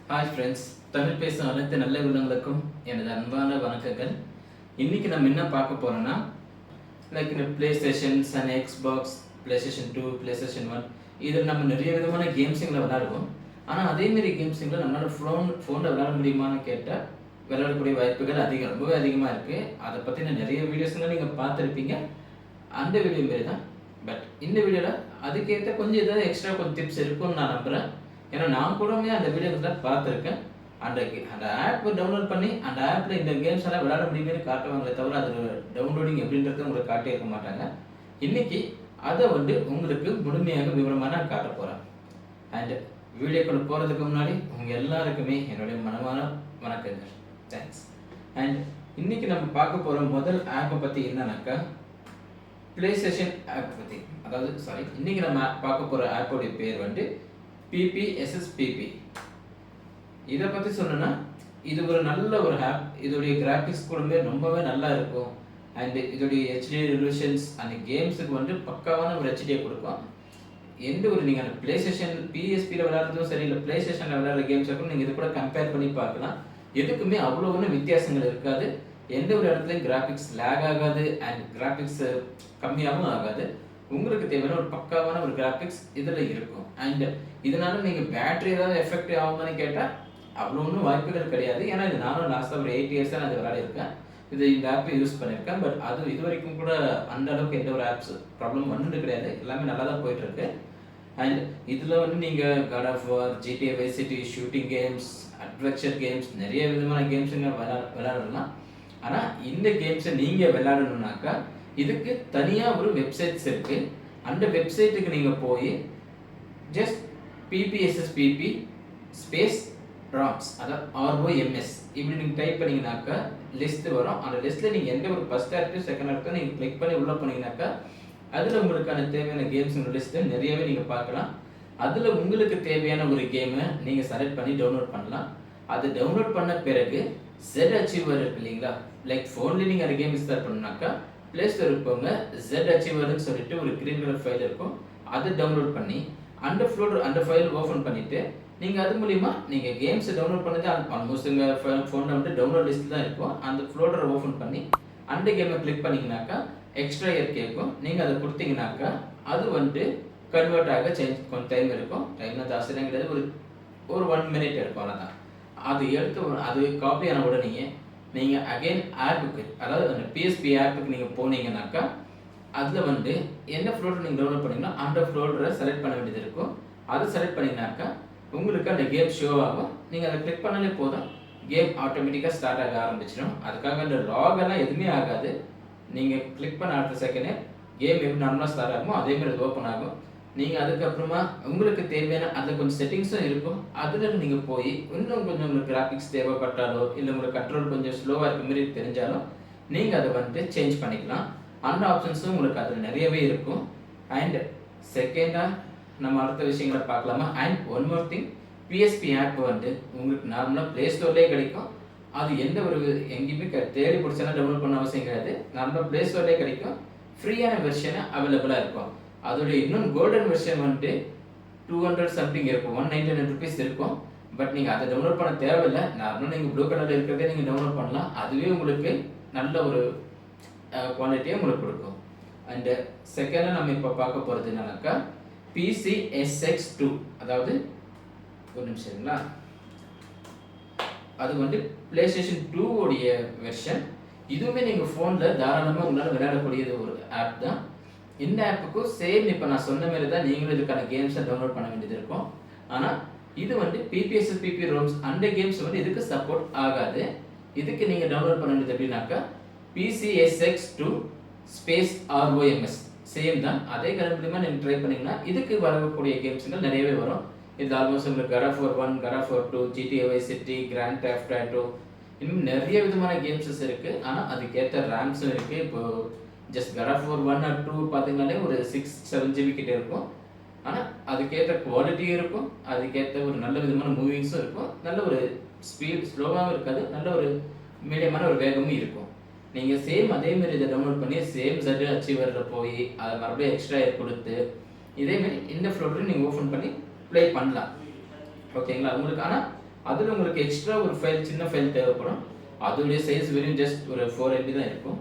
Hi friends, Tamil பேசும் அனைத்து நல்ல உள்ளங்களுக்கும் எனது அன்பான வணக்கங்கள். இன்னைக்கு நம்ம என்ன பார்க்க போறோம்னா, லைக் இந்த play stations and Xbox, play station 2, play station 1 இதில் நம்ம நிறைய விதமான கேம்ஸுங்களை விளையாடுவோம். ஆனால் அதேமாரி கேம்ஸுங்களை நம்மளால் ஃபோனில் விளையாட முடியுமான்னு கேட்டால் விளையாடக்கூடிய வாய்ப்புகள் ரொம்பவே அதிகமாக இருக்குது. அதை பற்றின நிறைய வீடியோஸ்லாம் நீங்கள் பார்த்துருப்பீங்க. அந்த வீடியோ மாரி தான். பட் இந்த வீடியோவில் அதுக்கேற்ற கொஞ்சம் ஏதாவது எக்ஸ்ட்ரா கொஞ்சம் டிப்ஸ் இருக்கும்னு நான் நம்புகிறேன். ஏன்னா நான் கூடமே அந்த வீடியோஸில் பார்த்துருக்கேன். அந்த ஆப் டவுன்லோட் பண்ணி அந்த ஆப்பில் இந்த கேம்ஸ் எல்லாம் விளையாட முடியுமே காட்டுவாங்களே தவிர அது டவுன்லோடிங் எப்படின்றது உங்களுக்கு காட்டியிருக்க மாட்டாங்க. இன்னைக்கு அதை உங்களுக்கு முழுமையாக விவரமாக நான் காட்ட போகிறேன். அண்ட் வீடியோக்குள்ள போகிறதுக்கு முன்னாடி உங்கள் எல்லாருக்குமே என்னுடைய மனமான வணக்கங்கள். தேங்க்ஸ். அண்ட் இன்னைக்கு நம்ம பார்க்க போகிற முதல் ஆப்பை பற்றி என்னன்னாக்கா, பிளே ஸ்டேஷன் ஆப் பற்றி. இன்னைக்கு நம்ம பார்க்க போகிற ஆப்போடைய பேர் PPSSPP. இதை பற்றி சொன்னோன்னா, இது ஒரு நல்ல ஒரு ஆப். இதோடைய கிராஃபிக்ஸ் கூடவே ரொம்பவே நல்லா இருக்கும். அண்ட் இதோடைய ஹெச்டி ரெசல்யூஷன்ஸ் அந்த கேம்ஸுக்கு பக்காவான ஒரு ஹெச்டியை கொடுக்கும். எந்த ஒரு நீங்கள் அந்த பிளே ஸ்டேஷன் பிஎஸ்பியில் விளையாடுறதும் சரி, இல்லை பிளே ஸ்டேஷனில் விளையாடுற கேம்ஸ் இருக்கும், நீங்கள் இது கூட கம்பேர் பண்ணி பார்க்கலாம். எதுக்குமே அவ்வளோ ஒன்றும் வித்தியாசங்கள் இருக்காது. எந்த ஒரு இடத்துலையும் கிராஃபிக்ஸ் லேக் ஆகாது அண்ட் கிராஃபிக்ஸ் கம்மியாகவும் ஆகாது. உங்களுக்கு தேவையான ஒரு பக்காவான ஒரு கிராஃபிக்ஸ் இதில் இருக்கும். அண்ட் இதனால நீங்கள் பேட்டரி ஏதாவது எஃபெக்ட் ஆகுமான்னு கேட்டால் அவ்வளோ ஒன்றும் வாய்ப்புகள் கிடையாது. ஏன்னா இது நானும் லாஸ்ட்டாக ஒரு 8 இயர்ஸாக நான் விளையாடிருக்கேன். இந்த ஆப்பை யூஸ் பண்ணியிருக்கேன். பட் அது இது வரைக்கும் கூட அந்த அளவுக்கு எந்த ஒரு ஆப்ஸ் ப்ராப்ளம் ஒன்றும் கிடையாது. எல்லாமே நல்லா தான் போயிட்டுருக்கு. அண்ட் இதில் நீங்கள் God of War, GTA Vice City, shooting games, adventure games, நிறைய விதமான கேம்ஸுங்க விளையாடலாம். ஆனால் இந்த கேம்ஸை நீங்கள் விளையாடணுன்னாக்கா இதுக்கு தனியாக ஒரு வெப்சைட்ஸ் இருக்குது. அந்த வெப்சைட்டுக்கு நீங்கள் போய் ஜஸ்ட் PPSSPP ஸ்பேஸ் ROMs, அதாவது ROMS இப்படி நீங்கள் டைப் பண்ணிங்கனாக்கா லிஸ்ட்டு வரும். அந்த லிஸ்ட்டில் நீங்கள் எந்த ஒரு ஃபஸ்ட் ஆர்ட்டு செகண்ட் ஆர்ட்டு நீங்கள் கிளிக் பண்ணி உள்ளே போனீங்கன்னாக்கா அதில் உங்களுக்கான தேவையான கேம்ஸுங்க லிஸ்ட்டு நிறையவே நீங்கள் பார்க்கலாம். அதில் உங்களுக்கு தேவையான ஒரு கேமை நீங்கள் செலக்ட் பண்ணி டவுன்லோட் பண்ணலாம். அது டவுன்லோட் பண்ண பிறகு ZAchiever இருக்கு இல்லைங்களா, லைக் ஃபோன்லேயே நீங்கள் அந்த கேம் இன்ஸ்டால் பண்ணாக்கா ப்ளே ஸ்டோருக்கு போங்க, ZAchieverன்னு சொல்லிட்டு ஒரு கிரீன் கலர் ஃபைல் இருக்கும். அதை டவுன்லோட் பண்ணி அந்த ஃபைல் ஓப்பன் பண்ணிவிட்டு நீங்கள் அது மூலிமா நீங்கள் கேம்ஸை டவுன்லோட் பண்ணது ஆல்மோஸ்ட் உங்கள் ஃபோனில் டவுன்லோட் லிஸ்ட் தான் இருக்கும். அந்த ஃபோல்டரை ஓப்பன் பண்ணி அந்த கேமை கிளிக் பண்ணிங்கனாக்கா எக்ஸ்ட்ரா இயர் கேட்கும். நீங்கள் அதை கொடுத்தீங்கனாக்கா அது கன்வெர்ட் ஆக கொஞ்சம் டைம் இருக்கும். டைம்லாம் ஜாஸ்தியாக கிடையாது, ஒரு 1 மினிட் இருக்கும். அவ்வளோதான். அது அது காப்பி ஆன உடனே நீங்கள் அகைன் ஆப்புக்கு, அதாவது அந்த PSP ஆப்புக்கு நீங்கள் போனீங்கன்னாக்கா அதில் என்ன ஃபோல்டர் நீங்கள் டவுன்லோட் பண்ணீங்கன்னா அந்த ஃபோல்டரை செலக்ட் பண்ண வேண்டியது இருக்கும். அதை செலக்ட் பண்ணிங்கனாக்கா உங்களுக்கு அந்த கேம் ஷோ ஆகும். நீங்கள் அதை கிளிக் பண்ணாலே போதும், கேம் ஆட்டோமேட்டிக்காக ஸ்டார்ட் ஆக ஆரம்பிச்சிடும். அதுக்காக அந்த லாகெல்லாம் எதுவுமே ஆகாது. நீங்கள் கிளிக் பண்ண அடுத்த செகண்டே கேம் எப்படி நார்மலாக ஸ்டார்ட் ஆகுமோ அதேமாதிரி அது ஓப்பன் ஆகும். நீங்கள் அதுக்கப்புறமா உங்களுக்கு தேவையான அதில் கொஞ்சம் செட்டிங்ஸும் இருக்கும். அதில் நீங்கள் போய் இன்னும் கொஞ்சம் உங்களுக்கு கிராஃபிக்ஸ் தேவைப்பட்டாலோ இல்லை உங்களுக்கு கண்ட்ரோல் கொஞ்சம் ஸ்லோவாக இருக்க மாதிரி தெரிஞ்சாலும் நீங்கள் அதை சேஞ்ச் பண்ணிக்கலாம். அந்த ஆப்ஷன்ஸும் உங்களுக்கு அதில் நிறையவே இருக்கும். அண்ட் செகண்டாக நம்ம அடுத்த விஷயங்களை பார்க்கலாமா. And one more thing, PSP app உங்களுக்கு நார்மலாக ப்ளே ஸ்டோர்லேயே கிடைக்கும். அது எந்த ஒரு எங்கேயுமே தேடி பிடிச்சனா டவுன்லோட் பண்ண அவசியம் கிடையாது. நார்மலாக ப்ளே ஸ்டோர்லேயே கிடைக்கும். ஃப்ரீயான வெர்ஷனை அவைலபிளாக இருக்கும். அதோடைய இன்னும் கோல்டன் வெர்ஷன் 200 சம்திங் இருக்கும், 199 ருபீஸ் இருக்கும். பட் நீங்கள் அதை டவுன்லோட் பண்ண தேவையில்லை. நார்மலாக நீங்கள் ப்ளூ கலரில் இருக்கிறதே நீங்கள் டவுன்லோட் பண்ணலாம். அதுவே உங்களுக்கு நல்ல ஒரு குவாலிட்டியை உங்களுக்கு கொடுக்கும். அண்டு செகண்டாக நம்ம இப்போ பார்க்க போகிறது என்னன்னாக்கா PCSX2, அதாவது ஒரு நிமிஷம் சரிங்களா, அது பிளே ஸ்டேஷன் 2 உடைய வெர்ஷன். இதுவுமே நீங்கள் ஃபோனில் தாராளமாக உங்களால் விளையாடக்கூடியது ஒரு ஆப் தான். இந்த ஆப்புக்கும் சேம் இப்போ நான் சொன்ன மாதிரி தான் நீங்களும் இதுக்கான கேம்ஸை டவுன்லோட் பண்ண வேண்டியது இருக்கும். ஆனால் இது PPSSPP ROMs அந்த கேம்ஸ் இதுக்கு சப்போர்ட் ஆகாது. இதுக்கு நீங்கள் டவுன்லோட் பண்ண வேண்டியது எப்படின்னாக்கா PCSX2 ஸ்பேஸ் ROMS சேம் தான். அதே கலந்துமா நீங்கள் ட்ரை பண்ணிங்கன்னா இதுக்கு வரக்கூடிய கேம்ஸுங்கள் நிறையவே வரும். இது ஆல்மோஸ்ட் உங்களுக்கு God of War 1, God of War 2, GTA Vice City, Grand Theft Auto, இன்னும் நிறைய விதமான கேம்ஸஸ் இருக்குது. ஆனால் அதுக்கேற்ற ரேம்ஸும் இருக்குது. இப்போது just God of War 1 or 2 பார்த்தீங்கன்னாலே ஒரு 6-7 GB கிட்ட இருக்கும். ஆனால் அதுக்கேற்ற குவாலிட்டியும் இருக்கும், அதுக்கேற்ற ஒரு நல்ல விதமான மூவிங்ஸும் இருக்கும். நல்ல ஒரு ஸ்பீட் ஸ்லோவாகவும் இருக்காது, நல்ல ஒரு மீடியமான ஒரு வேகமும் இருக்கும். நீங்கள் சேம் அதேமாரி இதை டவுன்லோட் பண்ணி சேம் ZAchieverல போய் அதை மறுபடியும் எக்ஸ்ட்ரா ஏர் கொடுத்து இதேமாரி இந்த ஃபோல்டரை நீங்கள் ஓப்பன் பண்ணி ப்ளே பண்ணலாம். ஓகேங்களா. உங்களுக்கு ஆனால் அதில் உங்களுக்கு எக்ஸ்ட்ரா ஒரு ஃபைல், சின்ன ஃபைல் தேவைப்படும். அதோடைய சைஸ் வெறும் ஜஸ்ட் ஒரு 4 MB தான் இருக்கும்.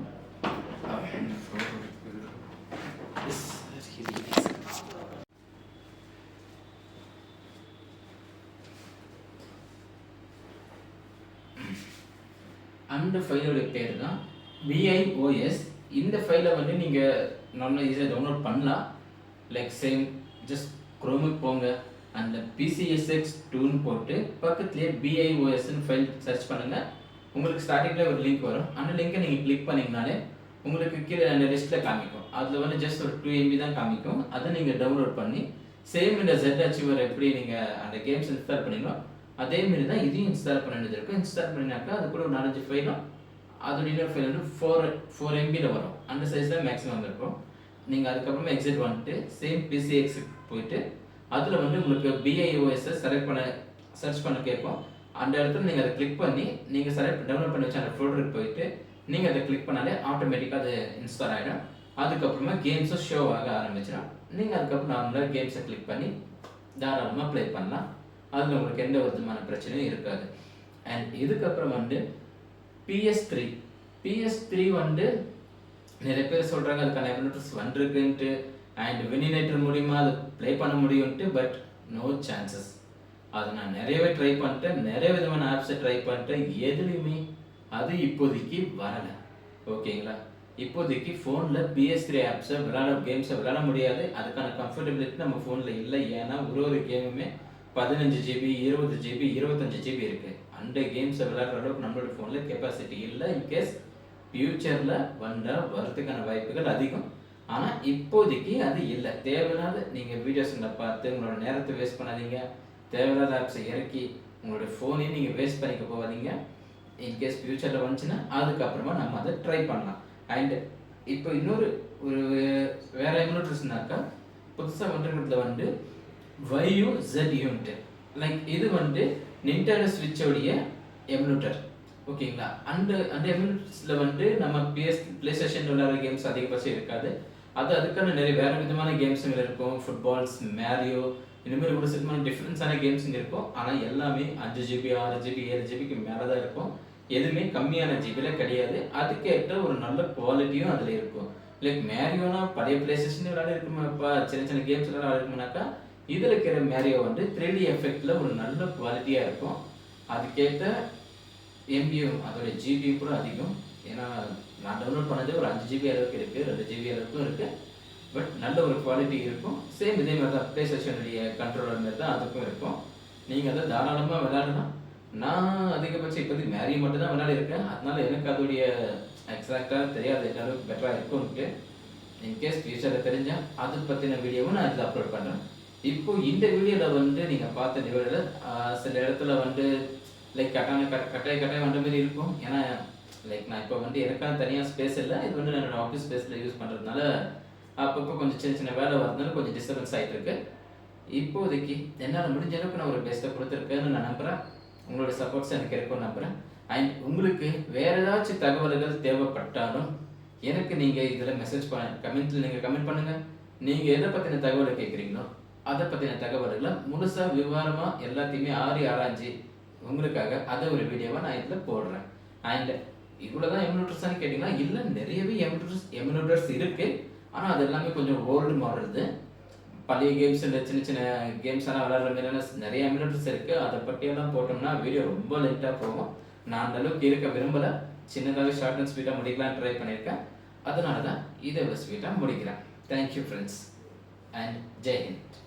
அந்த ஃபைலோட பேர் தான் BIOS. இந்த ஃபைலை வந்து நீங்கள் நார்மலாக ஈஸியாக டவுன்லோட் பண்ணலாம். லைக் சேம் ஜஸ்ட் குரோமுக்கு போங்க, அந்த PCSX2ன்னு போட்டு பக்கத்துலேயே BIOSன்னு ஃபைல் சர்ச் பண்ணுங்கள். உங்களுக்கு ஸ்டார்டிங்கில் ஒரு லிங்க் வரும். அந்த லிங்கை நீங்கள் கிளிக் பண்ணிங்கனாலே உங்களுக்கு கீழே அந்த லிஸ்ட்டில் காமிக்கும். அதில் வந்து ஜஸ்ட் ஒரு 2 MB தான் காமிக்கும். அதை நீங்கள் டவுன்லோட் பண்ணி சேம் இந்த ZArchiver எப்படி நீங்கள் அந்த கேம்ஸ் இன்ஸ்டால் பண்ணீங்களோ அதேமாரி தான் இதையும் இன்ஸ்டால் பண்ண வேண்டியது இருக்கும். இன்ஸ்டால் பண்ணினாக்கா அது கூட ஒரு 4-5 ஃபைலும், அதோட இன்னொரு ஃபைல் வந்து 4 MBயில் வரும். அந்த சைஸ் தான் மேக்ஸிமம் இருக்கும். நீங்கள் அதுக்கப்புறமா எக்ஸிட் வந்துட்டு சேம் PCX போயிட்டு அதில் வந்து உங்களுக்கு BIOS சர்ச் பண்ண கேட்கும். அந்த இடத்துல நீங்கள் அதை கிளிக் பண்ணி நீங்கள் டவுன்லோட் பண்ணி வச்ச அந்த ஃபோல்டருக்கு போயிட்டு நீங்கள் அதை கிளிக் பண்ணாலே ஆட்டோமேட்டிக்காக அது இன்ஸ்டால் ஆகிடும். அதுக்கப்புறமா கேம்ஸும் ஷோ ஆக ஆரம்பிச்சிடும். நீங்கள் அதுக்கப்புறம் நார்மலாக கேம்ஸை கிளிக் பண்ணி தாராளமாக ப்ளே பண்ணலாம். அதில் உங்களுக்கு எந்த விதமான பிரச்சனையும் இருக்காது. அண்ட் இதுக்கப்புறம் வந்து PS3 வந்து நிறைய பேர் சொல்கிறாங்க அதுக்கான எமுலேட்டர்ஸ் வந்துருக்குன்ட்டு அண்ட் வெனிலேட்டர் மூலிமா அதை ப்ளே பண்ண முடியும்ட்டு. But no chances. அது நான் நிறையவே ட்ரை பண்ணிட்டேன், நிறைய விதமான ஆப்ஸை ட்ரை பண்ணிட்டேன், எதுலேயுமே அது இப்போதைக்கு வரலை. ஓகேங்களா? இப்போதைக்கு ஃபோனில் PS3 ஆப்ஸை கேம்ஸை விளையாட முடியாது. அதுக்கான கம்ஃபர்டபிலிட்டி நம்ம ஃபோனில் இல்லை. ஏன்னா ஒரு கேமுமே 15 GB, 20 GB, 25 GB இருக்குது. அந்த கேம்ஸை விளையாடுற அளவுக்கு நம்மளோட ஃபோனில் கெப்பாசிட்டி இல்லை. இன்கேஸ் ஃப்யூச்சரில் வரதுக்கான வாய்ப்புகள் அதிகம். ஆனால் இப்போதைக்கு அது இல்லை. தேவையில்லாத நீங்கள் வீடியோஸுங்களை பார்த்து உங்களோட நேரத்தை வேஸ்ட் பண்ணாதீங்க. தேவையில்லாத ஆப்ஸை இறக்கி உங்களோட ஃபோனையும் நீங்கள் வேஸ்ட் பண்ணிக்க போகாதீங்க. இன்கேஸ் ஃப்யூச்சரில் வந்துச்சுன்னா அதுக்கப்புறமா நம்ம அதை ட்ரை பண்ணலாம். அண்ட் இப்போ இன்னொரு வேற எமுலேட்டர்ஸ்னாக்கா புதுசாக வந்துருக்கிறதுல வந்து YUZUன்ட்டு லைக் இது வந்து நிண்டெண்டோ ஸ்விட்சோடைய எமுலேட்டர். ஓகேங்களா? அந்த எமுலேட்டர்ஸில் வந்து நம்ம ப்ளே ஸ்டேஷன் விளையாடுற கேம்ஸ் அதிகபட்சம் இருக்காது. அதுக்கான நிறைய வேறு விதமான கேம்ஸுங்க இருக்கும். ஃபுட்பால்ஸ், மேரியோ, இந்தமாதிரி ஒரு சிலமான டிஃப்ரென்ஸான கேம்ஸுங்க இருக்கும். ஆனால் எல்லாமே 5 GB, 6 GB, 7 GBக்கு மேலே தான் இருக்கும். எதுவுமே கம்மியான ஜிபியில் கிடையாது. அதுக்கேற்ற ஒரு நல்ல குவாலிட்டியும் அதில் இருக்கும். லைக் மேரியோனா பழைய ப்ளே ஸ்டேஷன் விளையாட இருக்குமாப்பா, சின்ன சின்ன கேம்ஸ் விளையாட இருக்குமானாக்கா இதில் இருக்கிற மேரியோ வந்து 3D எஃபெக்டில் ஒரு நல்ல குவாலிட்டியாக இருக்கும். அதுக்கேற்ற MBயும் அதோட ஜிபியும் கூட அதிகம். ஏன்னா நான் டவுன்லோட் பண்ணது ஒரு 5 GB அளவுக்கு இருக்குது, 2 GB அளவுக்கும் இருக்குது. பட் நல்ல ஒரு குவாலிட்டி இருக்கும். சேம் இதே மாதிரி தான் ப்ளே ஸ்டேஷனுடைய கண்ட்ரோலர் மாதிரி தான் அதுக்கும் இருக்கும். நீங்கள் அதை தாராளமாக விளையாடலாம். நான் அதிகபட்சம் இப்போதைக்கு மேரியோ மட்டும் தான் விளையாடி இருக்கேன். அதனால எனக்கு அதோடைய எக்ஸாக்டாக தெரியாது எந்த அளவுக்கு பெட்டராக இருக்கும்ட்டு. இன்கேஸ் ஃபியூச்சரில் தெரிஞ்சால் அதை பற்றின வீடியோவும் நான் இதில் அப்லோட் பண்ணுறேன். இப்போ இந்த வீடியோவில் வந்து நீங்கள் பார்த்த நிகழ்வில் சில இடத்துல வந்து லைக் கட்டாயம் வந்த மாதிரி இருக்கும். ஏன்னா லைக் நான் இப்போ வந்து எனக்கான தனியாக ஸ்பேஸ் இல்லை. இது வந்து என்னோட ஆஃபீஸ் ஸ்பேஸில் யூஸ் பண்ணுறதுனால அப்பப்போ கொஞ்சம் சின்ன சின்ன வேலை வரதுனால கொஞ்சம் டிஸ்டர்பன்ஸ் ஆகிட்டு இருக்கு. இப்போதைக்கு என்னால் முடிஞ்ச அளவுக்கு நான் ஒரு பெஸ்ட்டை கொடுத்துருக்கேன்னு நான் நம்புகிறேன். உங்களோட சப்போர்ட்ஸ் எனக்கு இருக்கும்னு நம்புகிறேன். அண்ட் உங்களுக்கு வேறு ஏதாச்சும் தகவல்கள் தேவைப்பட்டாலும் எனக்கு நீங்கள் இதில் கமெண்ட்டில் நீங்கள் கமெண்ட் பண்ணுங்கள். நீங்கள் எதை பற்றின தகவலை கேட்குறீங்களோ அதை பற்றின தகவல்களை முழுசாக விவரமாக எல்லாத்தையுமே ஆராய்ச்சி உங்களுக்காக அதை ஒரு வீடியோவை நான் இதில் போடுறேன். அண்ட் இவ்வளோ தான் எமுலேட்டர்ஸ்னு கேட்டிங்கன்னா இல்லை, நிறையவே எமுலேட்டர்ஸ் இருக்குது. ஆனால் அது எல்லாமே கொஞ்சம் ஓல்டு மாடல்து. பழைய கேம்ஸ் இந்த சின்ன சின்ன கேம்ஸ் எல்லாம் விளையாடுற மாதிரியான நிறைய எமுலேட்டர்ஸ் இருக்குது. அதை பற்றியெல்லாம் போட்டோம்னா வீடியோ ரொம்ப லென்த்தாக போகும். நான் அந்த அளவுக்கு இருக்க விரும்பலை. சின்னதாக ஷார்ட் அண்ட் ஸ்வீட்டாக முடிக்கலான்னு ட்ரை பண்ணியிருக்கேன். அதனால தான் இதை ஸ்வீட்டாக முடிக்கிறேன். Thank you friends and Jai Hind.